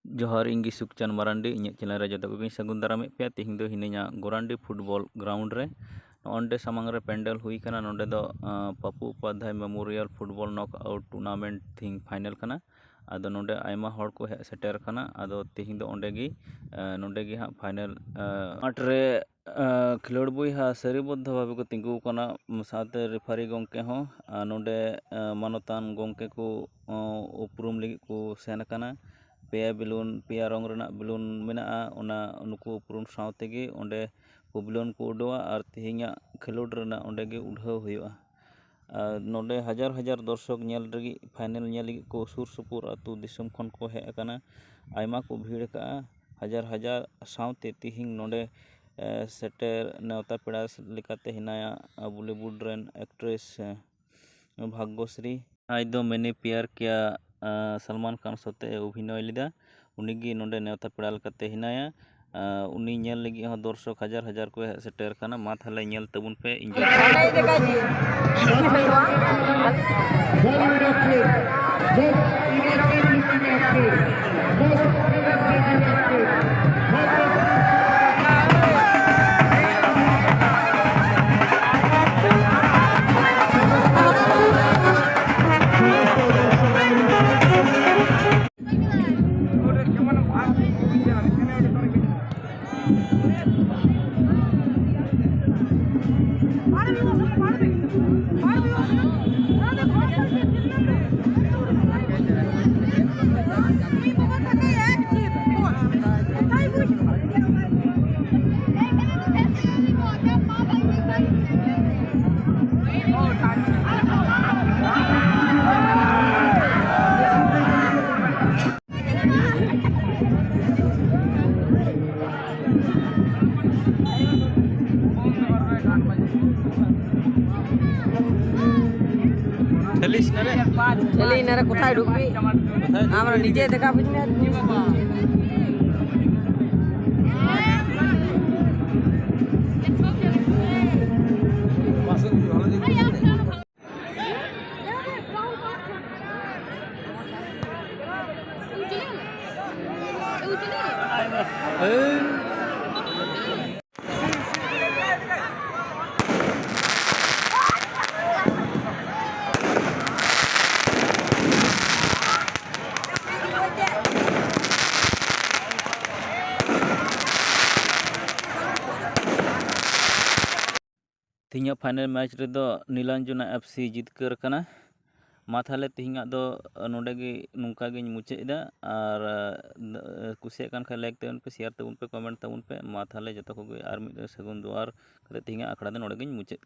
जोहार इंगी सुखचान मारांडी इन चैनल रे जो को सगुन दारामे पे तेहिं दो हिनेኛ गोरांडी फुटबॉल ग्राउंड रे नोंडे सामांग रे पेंडल हुई कना नोंडे दो Pappu Upadhyay memorial football knockout tournament थिंग फाइनल कना आदो नोंडे आयमा हॉर को हे सेटर कना आदो तेहिं दो नोंडे गी हा फाइनल आठ रे खिलोड़ बुई हा सरीबद्ध भावे को तिंगु कना साथे रेफारी गोंके हो नोंडे मानतान गोंके को उपरुम लगी को सेन कना पेया बेलून पेया रंग रेना बेलून मेना ओना नुकु उपरुम सावते गे ओंडे को बेलून को उडोआ और तेहिंगा खेलोड रेना ओंडे गे उड़ाव हुआ नोंडे हजार हजार दर्शक नेल रगी फाइनल नेल को सुर सुपुर अतु दिसम खन को हे अकाना आयमा को भीड़ का हजार हजार सावते तेहिं नोंडे सेटर नेवता पेड़ा लेकाते हिनाया बॉलीवुड रेन एक्ट्रेस भाग्यश्री आज दो मैंने प्यार किया सलमान खान साथे अभिनय लेदा उनीगी नोंडे नेवता पेड़ा लेकाते हिनाया उनी नेल लगी हो दर्शक हजार हजार को सेटर खाना मा थाले नेल तबुन पे चली नरे कोথায় ঢুকবি আমরা নিজে দেখা বুঝি না तिहिंगा फाइनल मैच रे दो नीलांजना एफसी जितकर कना मा थाले तिहिंगा दो नोंडे गे नुंका गे मुचे दा और कुसिया कान खा लाइक तबन पे शेयर तबन पे कमेंट तबन पे मा थाले जतो को आर मिद सगुन दुआर तिहिंगा आखड़ा दे नोंडे गे मुचे